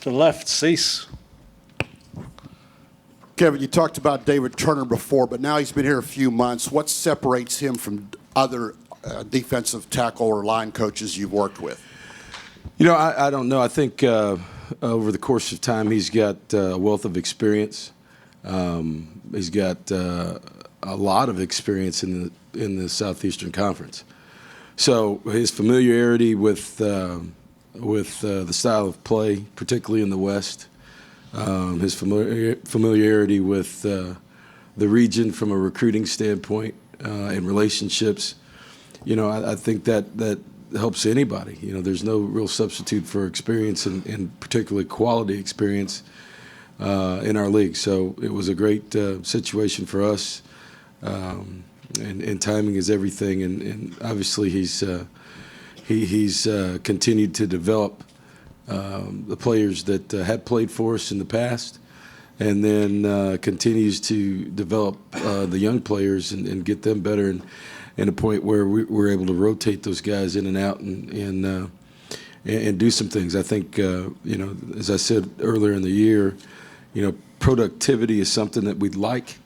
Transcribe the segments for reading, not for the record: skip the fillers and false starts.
To the left, Cease. Kevin, you talked about David Turner before, but now he's been here a few months. What separates him from other defensive tackle or line coaches you've worked with? You know, I don't know. I think over the course of time, he's got a wealth of experience. He's got a lot of experience in the Southeastern Conference. So his familiarity with the style of play, particularly in the West, his familiarity with the region from a recruiting standpoint and relationships, you know, I think that helps anybody. You know, there's no real substitute for experience and particularly quality experience in our league. So it was a great situation for us, and timing is everything. And obviously he's continued to develop the players that had played for us in the past, and then continues to develop the young players and get them better, and a point where we're able to rotate those guys in and out and do some things. I think, you know, as I said earlier in the year, you know, productivity is something that we'd like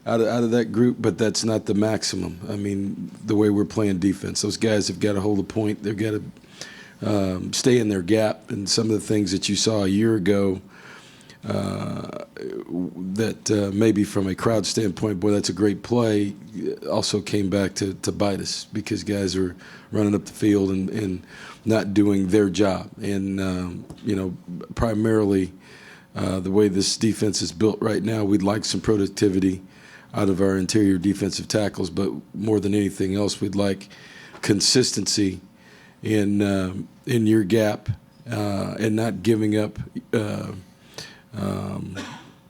out of that group, but that's not the maximum. I mean, the way we're playing defense, those guys have got to hold a point. They've got to stay in their gap, and some of the things that you saw a year ago that maybe from a crowd standpoint, boy, that's a great play, also came back to bite us because guys are running up the field and not doing their job. And, you know, primarily the way this defense is built right now, we'd like some productivity out of our interior defensive tackles, but more than anything else, we'd like consistency in your gap and not giving up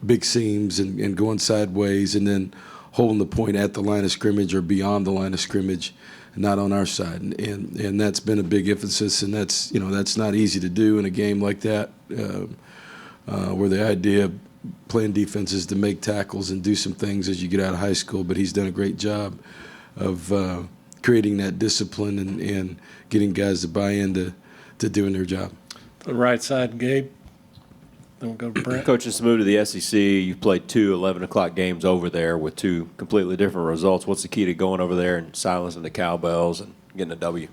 big seams and going sideways and then holding the point at the line of scrimmage or beyond the line of scrimmage, not on our side. And that's been a big emphasis, and that's, you know, that's not easy to do in a game like that, where the idea of playing defense is to make tackles and do some things as you get out of high school. But he's done a great job of creating that discipline and getting guys to buy into doing their job. To the right side, Gabe. Then we'll go to Brent. Coach, just moved to the SEC. You've played 2 11 o'clock games over there with 2 completely different results. What's the key to going over there and silencing the cowbells and getting a W?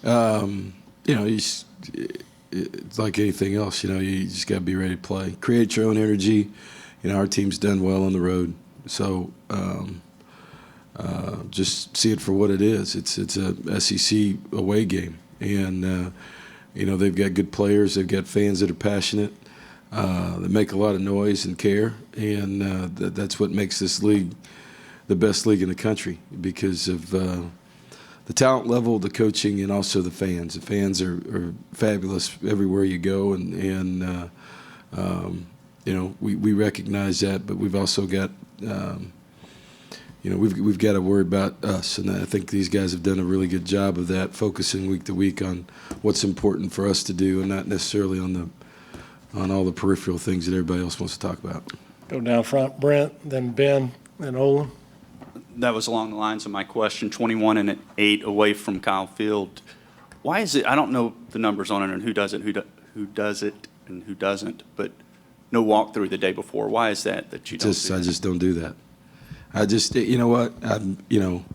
You know, it's like anything else. You know, you just got to be ready to play. Create your own energy. You know, our team's done well on the road, so just see it for what it is. It's a SEC away game, and you know, they've got good players. They've got fans that are passionate, that make a lot of noise and care, and that's what makes this league the best league in the country because of the talent level, the coaching, and also the fans. The fans are fabulous everywhere you go, and you know, we recognize that, but we've also got you know, we've got to worry about us, and I think these guys have done a really good job of that, focusing week to week on what's important for us to do, and not necessarily on all the peripheral things that everybody else wants to talk about. Go down front, Brent, then Ben, then Olin. That was along the lines of my question. 21 and 8 away from Kyle Field. Why is it? I don't know the numbers on it and who does it, who does it, and who doesn't. But no walkthrough the day before. Why is that you don't? I just don't do that. I just, you know what, you know,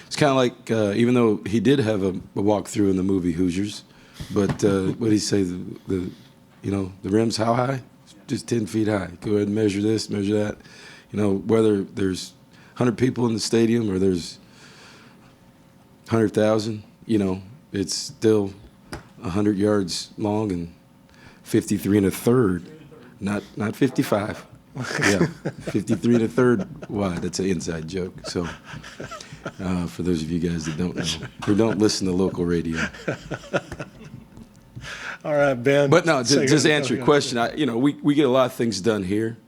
it's kind of like, even though he did have a walkthrough in the movie Hoosiers, but what did he say, you know, the rim's how high? Just 10 feet high. Go ahead and measure this, measure that. You know, whether there's 100 people in the stadium or there's 100,000, you know, it's still 100 yards long and 53 1/3. Not 55. Yeah, 53 1/3 wide. That's an inside joke. So, for those of you guys that don't know, or don't listen to local radio. All right, Ben. But no, just answer your question. You know, we get a lot of things done here,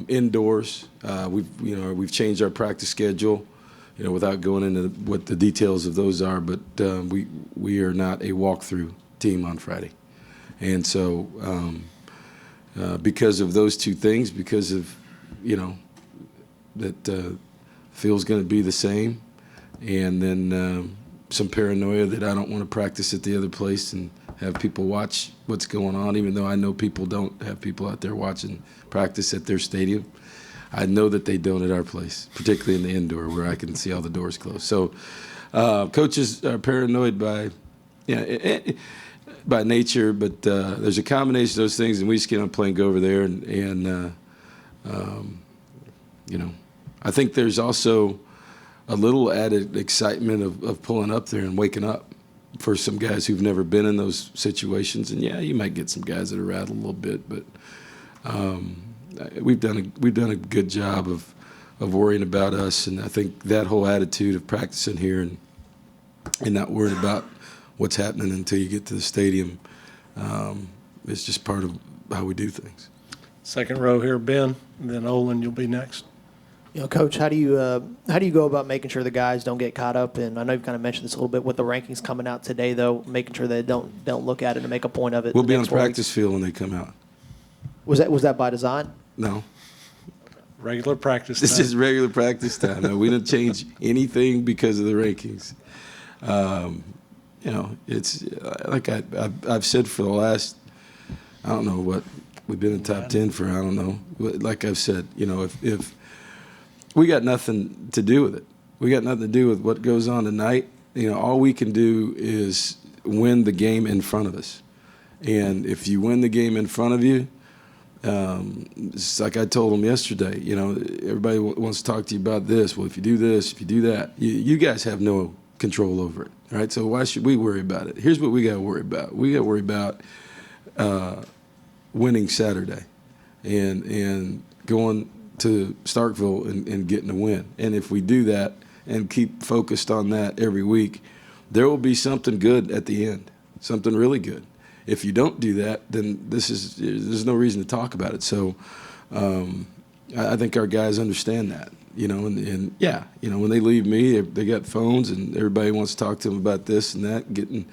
indoors. We've changed our practice schedule, you know, without going into what the details of those are. But we are not a walkthrough team on Friday, and so. Because of those two things, because of, you know, that field's going to be the same, and then some paranoia that I don't want to practice at the other place and have people watch what's going on, even though I know people don't have people out there watching practice at their stadium. I know that they don't at our place, particularly in the indoor where I can see all the doors closed. So coaches are paranoid by nature, but there's a combination of those things, and we just get on a plane, go over there, and I think there's also a little added excitement of pulling up there and waking up for some guys who've never been in those situations. And yeah, you might get some guys that are rattled a little bit, but we've done a good job of worrying about us. And I think that whole attitude of practicing here and not worrying about what's happening until you get to the stadium is just part of how we do things. Second row here, Ben, and then Olin, you'll be next. Coach, how do you go about making sure the guys don't get caught up in? I know you've kind of mentioned this a little bit with the rankings coming out today, though, making sure they don't look at it and make a point of it. We'll be on the practice field when they come out. Was that by design? No. Regular practice This time. is regular practice time. No, we didn't change anything because of the rankings. It's like I've said for the last, I don't know what, we've been in the top 10 for, I don't know. Like I've said, if we got nothing to do with it. We got nothing to do with what goes on tonight. All we can do is win the game in front of us. And if you win the game in front of you, it's like I told them yesterday, everybody wants to talk to you about this. Well, if you do this, if you do that, you guys have no control over it, right? So why should we worry about it? Here's what we got to worry about. We got to worry about winning Saturday and going to Starkville and getting a win. And if we do that and keep focused on that every week, there will be something good at the end, something really good. If you don't do that, then there's no reason to talk about it. So I think our guys understand that, and when they leave me, they got phones and everybody wants to talk to them about this and that, getting,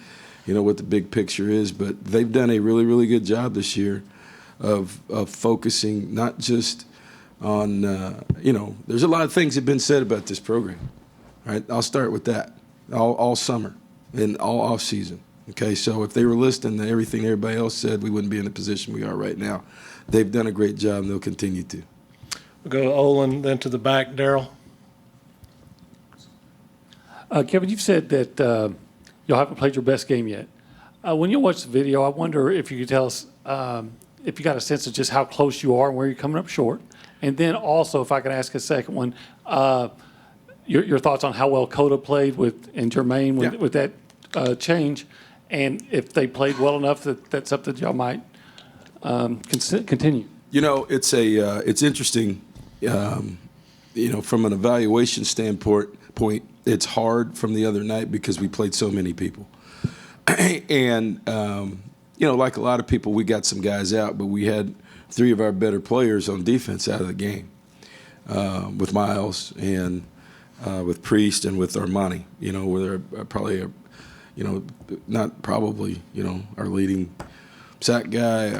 what the big picture is. But they've done a really, really good job this year of focusing not just on, there's a lot of things that have been said about this program, right? I'll start with that all summer and all off season. Okay, so if they were listening to everything everybody else said, we wouldn't be in the position we are right now. They've done a great job, and they'll continue to. We'll go to Olin, then to the back, Daryl. Kevin, you've said that you haven't played your best game yet. When you watch the video, I wonder if you could tell us if you got a sense of just how close you are and where you're coming up short. And then also, if I could ask a second one, your thoughts on how well Coda played and Jermaine with that change, and if they played well enough that's something y'all might continue. It's interesting. From an evaluation standpoint, it's hard from the other night because we played so many people, and like a lot of people, we got some guys out, but we had 3 of our better players on defense out of the game, with Miles and with Priest and with Armani. Where they're probably our leading sack guy,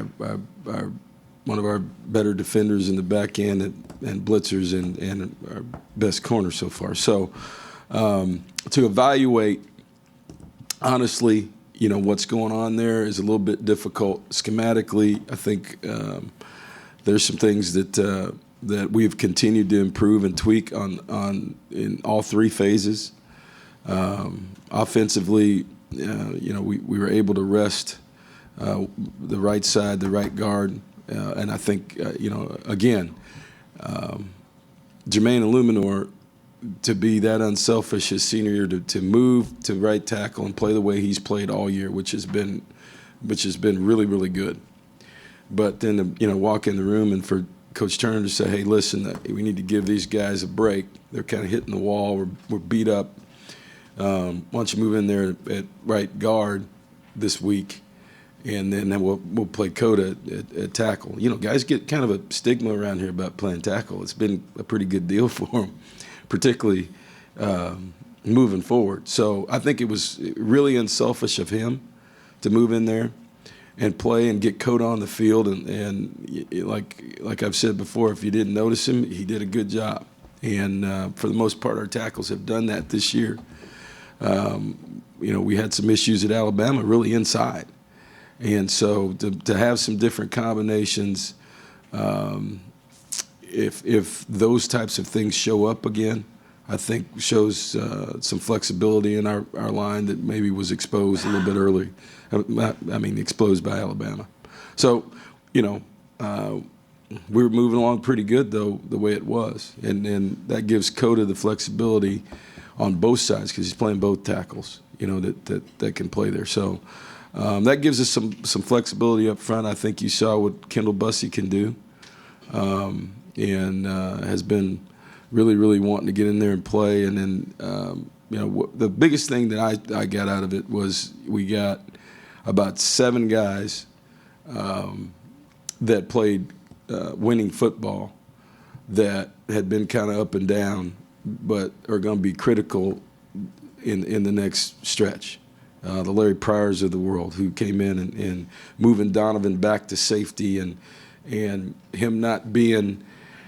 one of our better defenders in the back end and blitzers and our best corner so far. So to evaluate, honestly, what's going on there is a little bit difficult. Schematically, I think there's some things that we've continued to improve and tweak on in all 3 phases. Offensively, we were able to rest the right side, the right guard, and I think, again, Jermaine Illuminor, to be that unselfish his senior year, to move to right tackle and play the way he's played all year, which has been really, really good. But then to walk in the room and for Coach Turner to say, hey, listen, we need to give these guys a break. They're kind of hitting the wall. We're beat up. Why don't you move in there at right guard this week, and then we'll play Coda at tackle. Guys get kind of a stigma around here about playing tackle. It's been a pretty good deal for them, particularly moving forward. So I think it was really unselfish of him to move in there and play and get Coda on the field. And like I've said before, if you didn't notice him, he did a good job. And for the most part, our tackles have done that this year. We had some issues at Alabama really inside. And so to have some different combinations, if those types of things show up again, I think shows some flexibility in our line that maybe was exposed a little bit early. Exposed by Alabama. So, we were moving along pretty good, though, the way it was. And that gives Coda the flexibility on both sides because he's playing both tackles, that can play there. So that gives us some flexibility up front. I think you saw what Kendall Bussey can do and has been really, really wanting to get in there and play. And then, the biggest thing that I got out of it was we got about 7 guys that played winning football that had been kind of up and down, but are going to be critical in the next stretch. The Larry Pryors of the world who came in and moving Donovan back to safety and him not being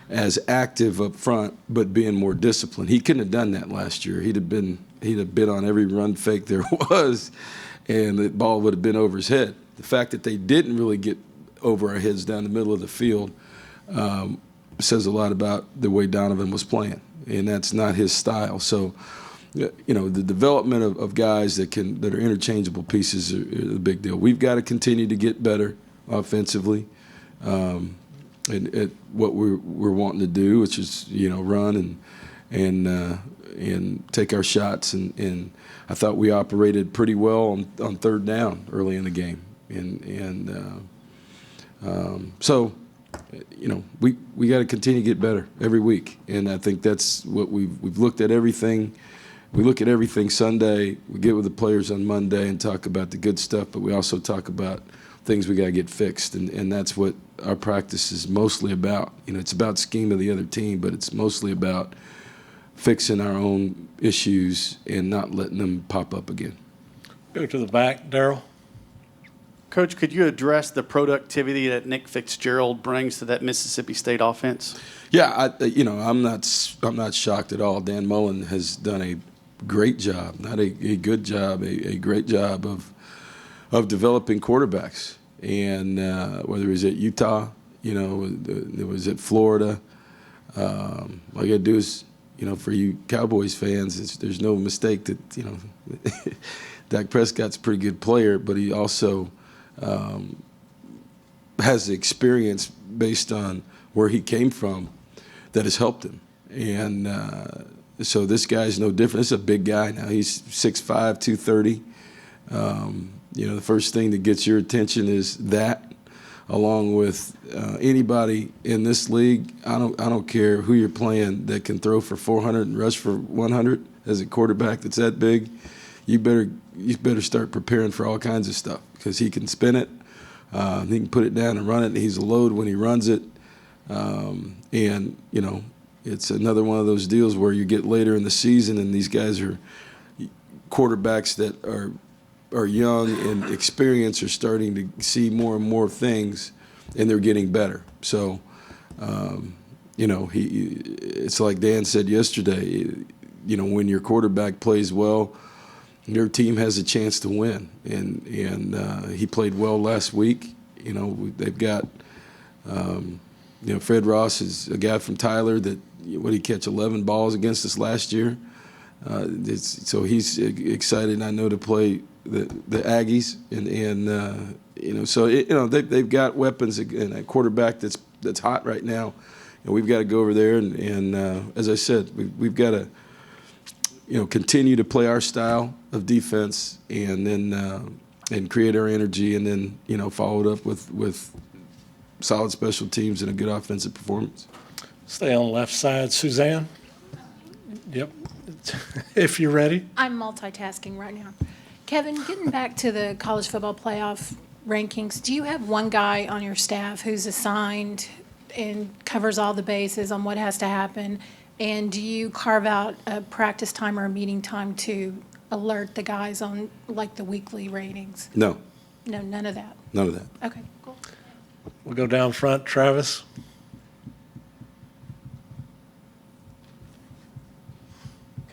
as active up front, but being more disciplined. He couldn't have done that last year. He'd have been on every run fake there was, and the ball would have been over his head. The fact that they didn't really get over our heads down the middle of the field says a lot about the way Donovan was playing, and that's not his style. So, the development of guys that are interchangeable pieces are a big deal. We've got to continue to get better offensively at what we're wanting to do, which is run and take our shots. And I thought we operated pretty well on third down early in the game. So we got to continue to get better every week, and I think that's what we've looked at everything. We look at everything Sunday. We get with the players on Monday and talk about the good stuff, but we also talk about things we got to get fixed, and that's what our practice is mostly about. It's about scheme of the other team, but it's mostly about fixing our own issues and not letting them pop up again. Go to the back, Darryl. Coach, could you address the productivity that Nick Fitzgerald brings to that Mississippi State offense? Yeah, I'm not shocked at all. Dan Mullen has done a great job, not a good job, a great job of developing quarterbacks. And whether it was at Utah, it was at Florida. All you got to do is, for you Cowboys fans, there's no mistake that, Dak Prescott's a pretty good player, but he also has the experience based on where he came from that has helped him. And so this guy's no different. This is a big guy now. He's 6'5", 230. The first thing that gets your attention is that, along with anybody in this league. I don't care who you're playing that can throw for 400 and rush for 100 as a quarterback that's that big. You better start preparing for all kinds of stuff because he can spin it, he can put it down and run it. And he's a load when he runs it, it's another one of those deals where you get later in the season and these guys are quarterbacks that are young and experienced are starting to see more and more things, and they're getting better. So, it's like Dan said yesterday. When your quarterback plays well, your team has a chance to win. And he played well last week. They've got, Fred Ross is a guy from Tyler that, what did he catch, 11 balls against us last year? So he's excited, I know, to play the Aggies. They've got weapons and a quarterback that's hot right now. And we've got to go over there and as I said, we've got to, continue to play our style of defense and then and create our energy and then, follow it up with solid special teams and a good offensive performance. Stay on the left side, Suzanne. Yep. If you're ready. I'm multitasking right now. Kevin, getting back to the college football playoff rankings, do you have one guy on your staff who's assigned and covers all the bases on what has to happen? And do you carve out a practice time or a meeting time to alert the guys on, like, the weekly ratings? No. No, none of that? None of that. Okay, cool. We'll go down front, Travis.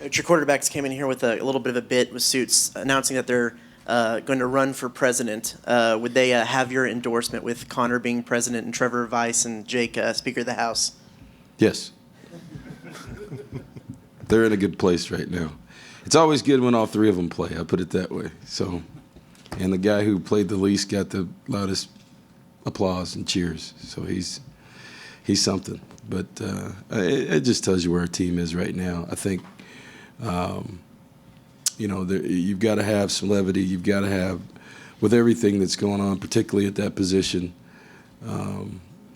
But your quarterbacks came in here with a little bit of a bit with suits announcing that they're going to run for president. Would they have your endorsement with Connor being president and Trevor Vice and Jake Speaker of the House? Yes. They're in a good place right now. It's always good when all three of them play. I put it that way. So, and the guy who played the least got the loudest applause and cheers. So he's something. But it just tells you where our team is right now. I think, you've got to have some levity. You've got to have, with everything that's going on, particularly at that position,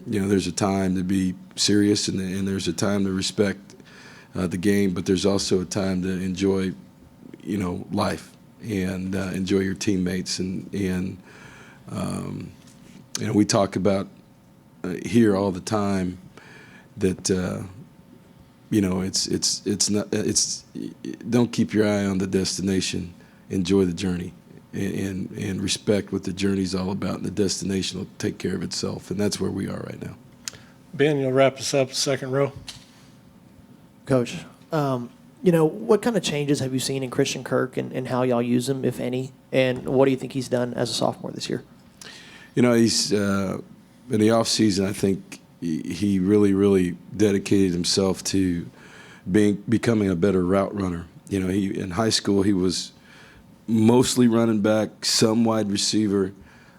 there's a time to be serious and there's a time to respect the game, but there's also a time to enjoy, life and enjoy your teammates. And we talk about here all the time that don't keep your eye on the destination, enjoy the journey, and respect what the journey's all about, and the destination will take care of itself, and that's where we are right now. Ben, you'll wrap us up, second row. Coach, what kind of changes have you seen in Christian Kirk and how y'all use him, if any? And what do you think he's done as a sophomore this year? He's in the offseason, I think he really, really dedicated himself to becoming a better route runner. In high school, he was mostly running back, some wide receiver.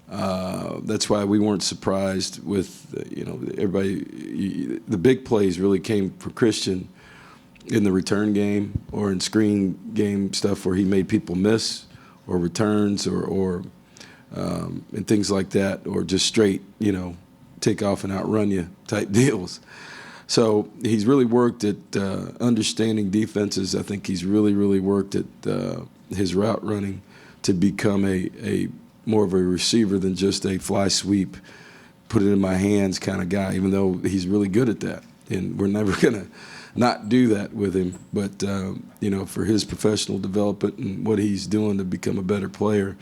That's why we weren't surprised with, everybody. The big plays really came for Christian in the return game or in screen game stuff where he made people miss, or returns, or and things like that, or just straight, take off and outrun you type deals. So he's really worked at understanding defenses. I think he's really, really worked at his route running to become a more of a receiver than just a fly sweep, put it in my hands kind of guy, even though he's really good at that. And we're never going to not do that with him. But, for his professional development and what he's doing to become a better player,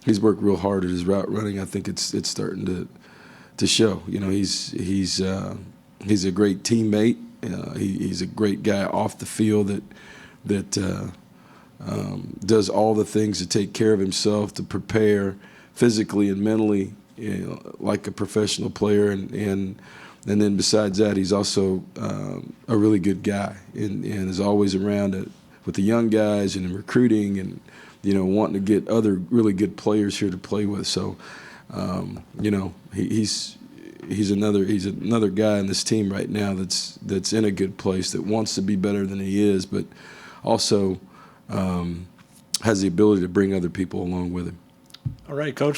he's worked real hard at his route running. I think it's starting to show. He's a great teammate. He's a great guy off the field that does all the things to take care of himself, to prepare physically and mentally, like a professional player. And then besides that, he's also a really good guy and is always around with the young guys and in recruiting and, wanting to get other really good players here to play with. So, he's another guy in this team right now that's in a good place, that wants to be better than he is, but also has the ability to bring other people along with him. All right, Coach.